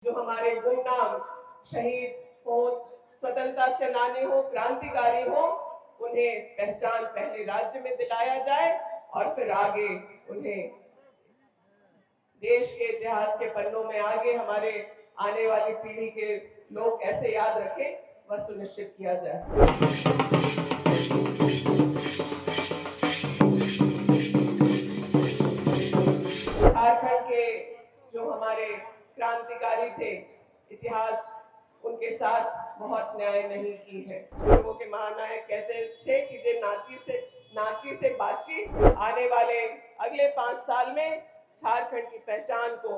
जो हमारे गुमनाम शहीद हो, स्वतंत्रता सेनानी हो, क्रांतिकारी हो, उन्हें पहचान पहले राज्य में दिलाया जाए और फिर आगे उन्हें देश के इतिहास के पन्नों में आगे हमारे आने वाली पीढ़ी के लोग कैसे याद रखें, वह सुनिश्चित किया जाए। झारखंड के जो हमारे क्रांतिकारी थे, इतिहास उनके साथ बहुत न्याय नहीं की है। लोगों के महानायक कहते थे कि जे नाची से बाची। आने वाले अगले 5 साल में झारखंड की पहचान को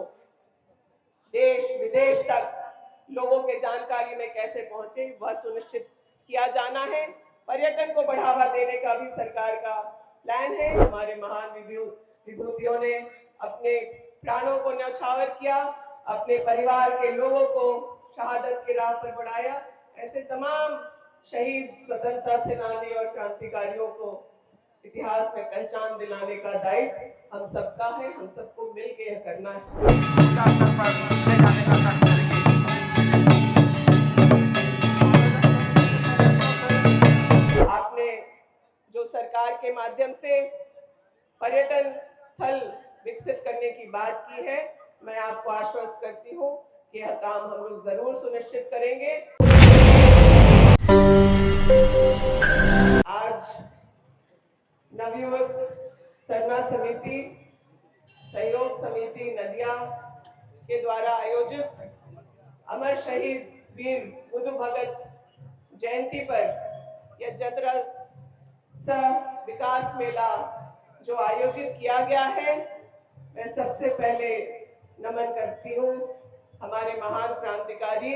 देश विदेश तक लोगों के जानकारी में कैसे पहुंचे, वह सुनिश्चित किया जाना है। पर्यटन को बढ़ावा देने का भी सरकार का प्लान है। हमारे महान विभूतियों ने अपने प्राणों को न्यौछावर किया, अपने परिवार के लोगों को शहादत की राह पर बढ़ाया। ऐसे तमाम शहीद स्वतंत्रता सेनानी और क्रांतिकारियों को इतिहास में पहचान दिलाने का दायित्व हम सबका है। हम सबको मिलकर यह करना है। आपने जो सरकार के माध्यम से पर्यटन स्थल विकसित करने की बात की है, मैं आपको आश्वस्त करती हूँ कि यह काम हम लोग जरूर सुनिश्चित करेंगे। आज नवयुवक सरना समिति, सहयोग समिति नदिया के द्वारा आयोजित अमर शहीद वीर बुधु भगत जयंती पर यह जतरा सह विकास मेला जो आयोजित किया गया है, मैं सबसे पहले नमन करती हूँ हमारे महान क्रांतिकारी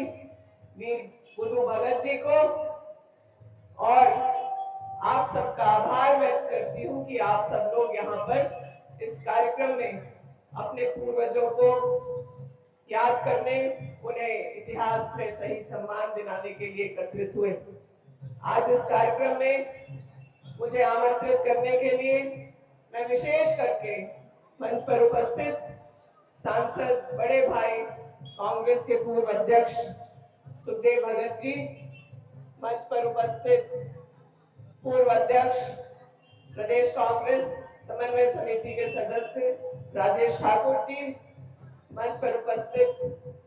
वीर बुधु भगत जी को और आप सबका आभार व्यक्त करती हूँ कि आप सब लोग यहाँ पर इस कार्यक्रम में अपने पूर्वजों को याद करने, उन्हें इतिहास में सही सम्मान दिलाने के लिए एकत्रित हुए। आज इस कार्यक्रम में मुझे आमंत्रित करने के लिए मैं विशेष करके मंच पर उपस्थित सांसद बड़े भाई कांग्रेस के पूर्व अध्यक्ष सुखदेव भगत जी, मंच पर उपस्थित पूर्व अध्यक्ष प्रदेश कांग्रेस समन्वय समिति के सदस्य राजेश ठाकुर जी, मंच पर उपस्थित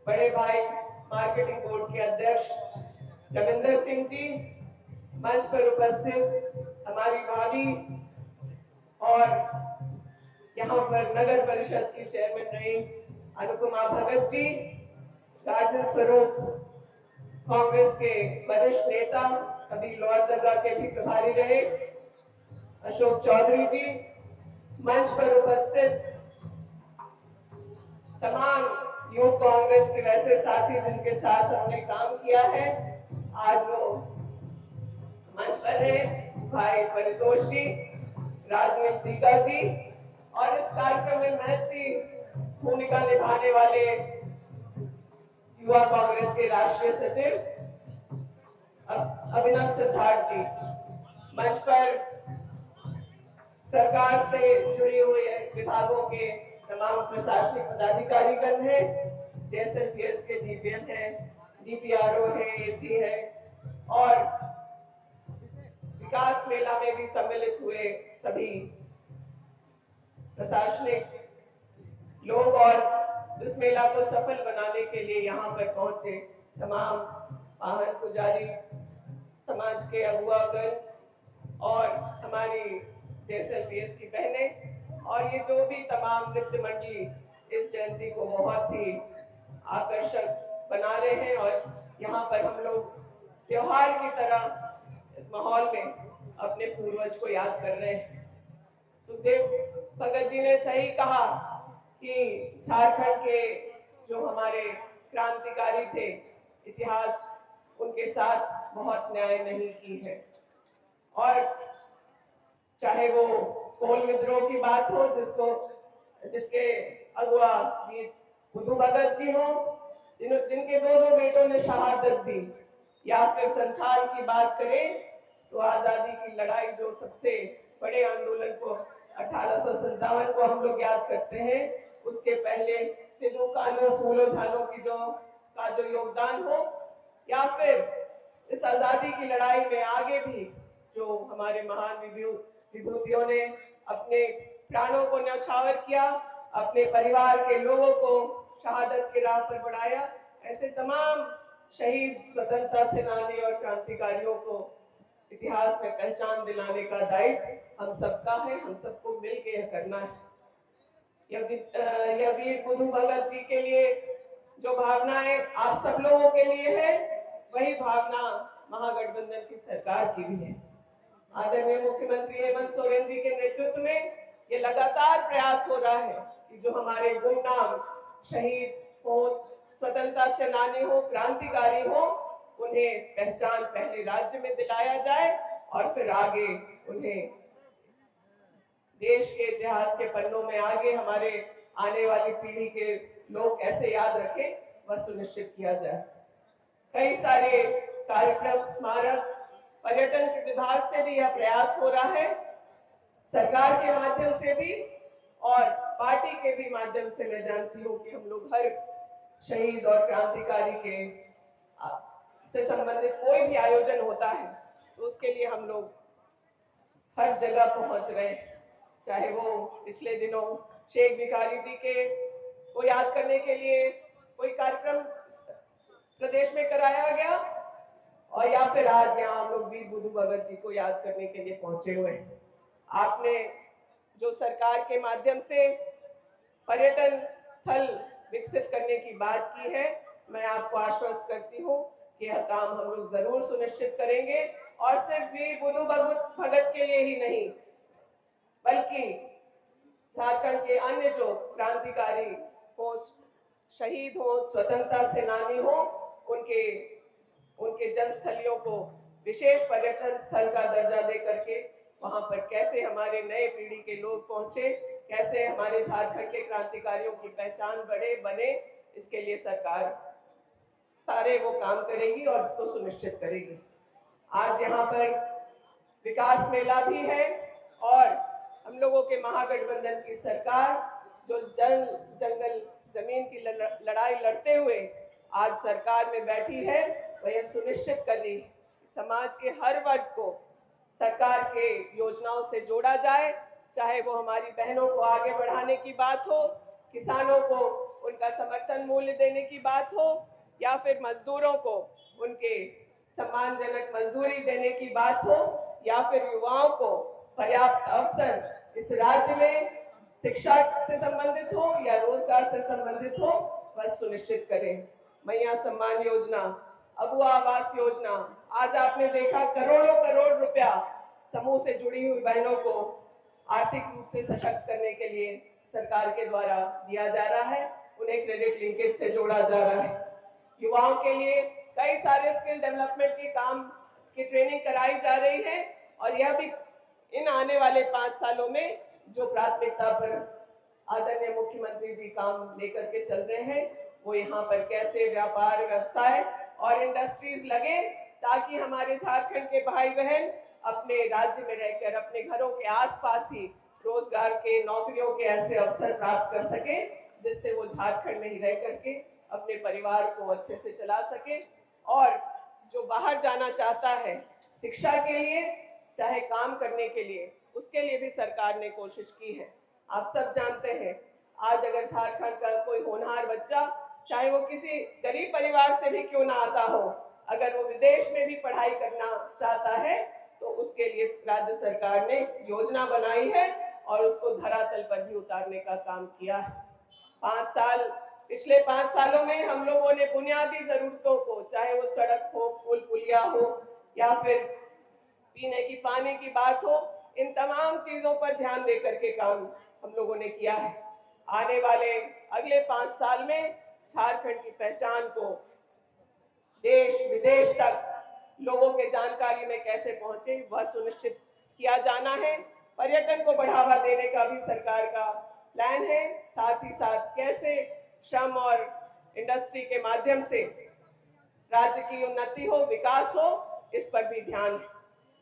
बड़े भाई मार्केटिंग बोर्ड के अध्यक्ष रविंदर सिंह जी, मंच पर उपस्थित हमारी भाभी और यहाँ पर नगर परिषद की चेयरमैन रही अनुपमा भगत जी, राजन स्वरूप कांग्रेस के वरिष्ठ नेता, अभी लोहरदगा के भी प्रभारी रहे अशोक चौधरी जी, मंच पर उपस्थित तमाम यूथ कांग्रेस के वैसे साथी जिनके साथ हमने काम किया है, आज वो मंच पर है, भाई परितोष जी, राजनीतिका जी, और इस कार्यक्रम में महत्वपूर्ण भूमिका निभाने वाले युवा कांग्रेस के राष्ट्रीय सचिव अभिनव सिद्धार्थ जी, मंच पर सरकार से जुड़े हुए विभागों के तमाम प्रशासनिक पदाधिकारीगण हैं, जेएसएलपीएस के डीपीएम है, डीपीआरओ है, एसी है, और विकास मेला में भी सम्मिलित हुए सभी प्रशासनिक लोग और इस मेला को सफल बनाने के लिए यहाँ पर पहुंचे तमाम वाहन पुजारी, समाज के अगुवागण और हमारी जेएसएलपीएस की बहनें, और ये जो भी तमाम नृत्य मंडली इस जयंती को बहुत ही आकर्षक बना रहे हैं और यहाँ पर हम लोग त्योहार की तरह माहौल में अपने पूर्वज को याद कर रहे हैं। सुखदेव भगत जी ने सही कहा कि झारखंड के जो हमारे क्रांतिकारी थे, इतिहास उनके साथ बहुत न्याय नहीं की है, और चाहे वो कोल विद्रोह की बात हो जिसके अगुआ वीर बुधु भगत जी हो, जिनके दो बेटों ने शहादत दी, या फिर संथाल की बात करें तो आजादी की लड़ाई जो सबसे बड़े आंदोलन को 1857 को हम लोग याद करते हैं, उसके पहले सिद्धू कान्हू फूलो झानो की जो का जो योगदान हो, या फिर इस आज़ादी की लड़ाई में आगे भी जो हमारे महान विभूतियों ने अपने प्राणों को न्यौछावर किया, अपने परिवार के लोगों को शहादत की राह पर बढ़ाया, ऐसे तमाम शहीद स्वतंत्रता सेनानी और क्रांतिकारियों को इतिहास में पहचान दिलाने का दायित्व हम सबका है। हम सबको मिलकर यह करना है। यह वीर बुधु भगत जी के लिए जो भावनाएं आप सब लोगों के लिए है, वही भावना महागठबंधन की सरकार की भी है। आदरणीय मुख्यमंत्री हेमंत सोरेन जी के नेतृत्व में ये लगातार प्रयास हो रहा है कि जो हमारे गुमनाम शहीद हो, स्वतंत्रता सेनानी हो, क्रांतिकारी हो, उन्हें पहचान पहले राज्य में दिलाया जाए और फिर आगे उन्हें देश के इतिहास के पन्नों में आगे हमारे आने वाली पीढ़ी के लोग कैसे याद रखें, वह सुनिश्चित किया जाए। कई सारे कार्यक्रम, स्मारक, पर्यटन विभाग से भी यह प्रयास हो रहा है, सरकार के माध्यम से भी और पार्टी के भी माध्यम से। मैं जानती हूँ कि हम लोग हर शहीद और क्रांतिकारी के से संबंधित कोई भी आयोजन होता है तो उसके लिए हम लोग हर जगह पहुंच रहे हैं। चाहे वो पिछले दिनों शेख भिखारी जी के को याद करने के लिए कोई कार्यक्रम प्रदेश में कराया गया, और या फिर आज यहाँ हम लोग वीर बुधु भगत जी को याद करने के लिए पहुंचे हुए हैं। आपने जो सरकार के माध्यम से पर्यटन स्थल विकसित करने की बात की है, मैं आपको आश्वस्त करती हूँ कि यह काम हम लोग जरूर सुनिश्चित करेंगे, और सिर्फ वीर बुधु भगत के लिए ही नहीं, बल्कि झारखंड के अन्य जो क्रांतिकारी हो, शहीद हो, स्वतंत्रता सेनानी हो, उनके जन्मस्थलियों को विशेष पर्यटन स्थल का दर्जा दे करके वहां पर कैसे हमारे नए पीढ़ी के लोग पहुंचे, कैसे हमारे झारखंड के क्रांतिकारियों की पहचान बने, इसके लिए सरकार सारे वो काम करेगी और इसको सुनिश्चित करेगी। आज यहाँ पर विकास मेला भी है, और हम लोगों के महागठबंधन की सरकार जो जंगल जमीन की लड़ाई लड़ते हुए आज सरकार में बैठी है, वह यह सुनिश्चित कर रही है समाज के हर वर्ग को सरकार के योजनाओं से जोड़ा जाए। चाहे वो हमारी बहनों को आगे बढ़ाने की बात हो, किसानों को उनका समर्थन मूल्य देने की बात हो, या फिर मजदूरों को उनके सम्मानजनक मजदूरी देने की बात हो, या फिर युवाओं को पर्याप्त अवसर इस राज्य में शिक्षा से संबंधित हो या रोजगार से संबंधित हो, वह सुनिश्चित करें। मैया सम्मान योजना, अबुआ आवास योजना, आज आपने देखा करोड़ रुपया समूह से जुड़ी हुई बहनों को आर्थिक रूप से सशक्त करने के लिए सरकार के द्वारा दिया जा रहा है, उन्हें क्रेडिट लिंकेज से जोड़ा जा रहा है। युवाओं के लिए कई सारे स्किल डेवलपमेंट के काम की ट्रेनिंग कराई जा रही है, और यह भी इन आने वाले 5 सालों में जो प्राथमिकता पर आदरणीय मुख्यमंत्री जी काम लेकर के चल रहे हैं, वो यहाँ पर कैसे व्यापार, व्यवसाय और इंडस्ट्रीज लगे, ताकि हमारे झारखंड के भाई बहन अपने राज्य में रहकर अपने घरों के आसपास ही रोजगार के, नौकरियों के ऐसे अवसर प्राप्त कर सके, जिससे वो झारखंड में ही रह करके अपने परिवार को अच्छे से चला सके। और जो बाहर जाना चाहता है शिक्षा के लिए, चाहे काम करने के लिए, उसके लिए भी सरकार ने कोशिश की है। आप सब जानते हैं, आज अगर झारखंड का कोई होनहार बच्चा, चाहे वो किसी गरीब परिवार से भी क्यों ना आता हो, अगर वो विदेश में भी पढ़ाई करना चाहता है तो उसके लिए राज्य सरकार ने योजना बनाई है और उसको धरातल पर भी उतारने का काम किया है। पिछले 5 सालों में हम लोगों ने बुनियादी जरूरतों को, चाहे वो सड़क हो, पुल पुलिया हो, या फिर पीने की पानी की बात हो, इन तमाम चीजों पर ध्यान दे करके काम हम लोगों ने किया है। आने वाले अगले 5 साल में झारखंड की पहचान को देश विदेश तक लोगों के जानकारी में कैसे पहुंचे, वह सुनिश्चित किया जाना है। पर्यटन को बढ़ावा देने का भी सरकार का प्लान है। साथ ही साथ कैसे श्रम और इंडस्ट्री के माध्यम से राज्य की उन्नति हो, विकास हो, इस पर भी ध्यान है।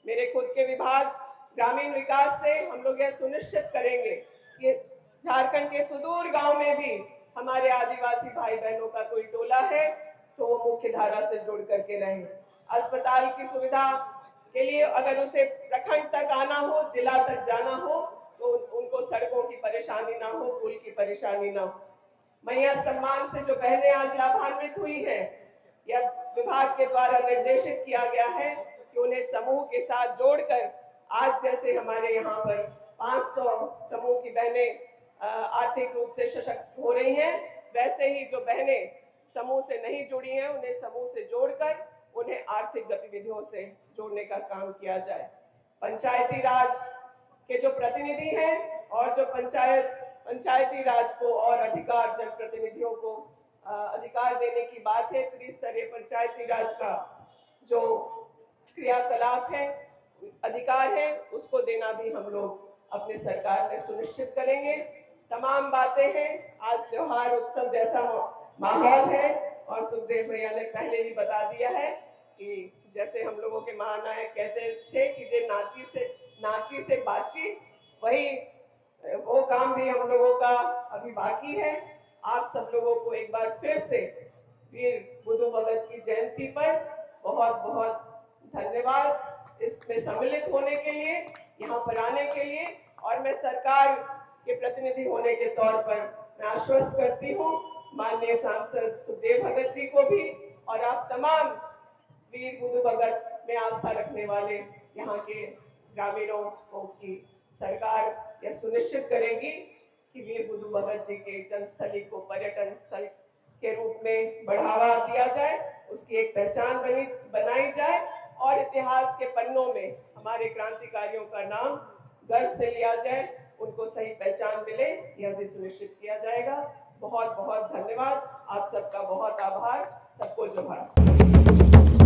मेरे खुद के विभाग ग्रामीण विकास से हम लोग यह सुनिश्चित करेंगे कि झारखंड के सुदूर गांव में भी हमारे आदिवासी भाई बहनों का कोई टोला है मुख्य धारा से जुड़ करके रहें। अस्पताल की सुविधा के लिए अगर उसे प्रखंड तक आना हो, जिला तक जाना हो, तो उनको सड़कों की परेशानी ना हो, पुल की परेशानी ना हो। मैया सम्मान से जो बहनें आज लाभान्वित हुई हैं, यह विभाग के द्वारा निर्देशित किया गया है कि उन्हें समूह के साथ जोड़कर आज जैसे हमारे यहाँ पर 500 समूह की बहनें आर्थिक रूप से सशक्त हो रही हैं, वैसे ही जो बहनें समूह से नहीं जुड़ी हैं उन्हें समूह से जोड़कर उन्हें आर्थिक गतिविधियों से जोड़ने का काम किया जाए। पंचायती राज के जो प्रतिनिधि हैं और जो पंचायती राज को और अधिकार जनप्रतिनिधियों को अधिकार देने की बात है, त्रिस्तरीय पंचायती राज का जो क्रियाकलाप है, अधिकार है, उसको देना भी हम लोग अपने सरकार में सुनिश्चित करेंगे। तमाम बातें हैं, आज त्योहार उत्सव जैसा माहौल है और सुखदेव भैया ने पहले ही बता दिया है कि जैसे हम लोगों के महानायक कहते थे कि जे नाची से बाची, वही वो काम भी हम लोगों का अभी बाकी है। आप सब लोगों को एक बार फिर से वीर बुधु भगत की जयंती पर बहुत बहुत धन्यवाद इसमें सम्मिलित होने के लिए, यहाँ पर आने के लिए। और मैं सरकार के प्रतिनिधि होने के तौर पर मैं आश्वस्त करती हूँ माननीय सांसद सुखदेव भगत जी को भी और आप तमाम वीर बुधु भगत में आस्था रखने वाले यहाँ के ग्रामीणों को की सरकार यह सुनिश्चित करेगी कि वीर बुधु भगत जी के जन्मस्थली को पर्यटन स्थल के रूप में बढ़ावा दिया जाए, उसकी एक पहचान बनाई जाए और इतिहास के पन्नों में हमारे क्रांतिकारियों का नाम गर्व से लिया जाए, उनको सही पहचान मिले, यह भी सुनिश्चित किया जाएगा। बहुत बहुत धन्यवाद, आप सबका बहुत आभार, सबको जोहार।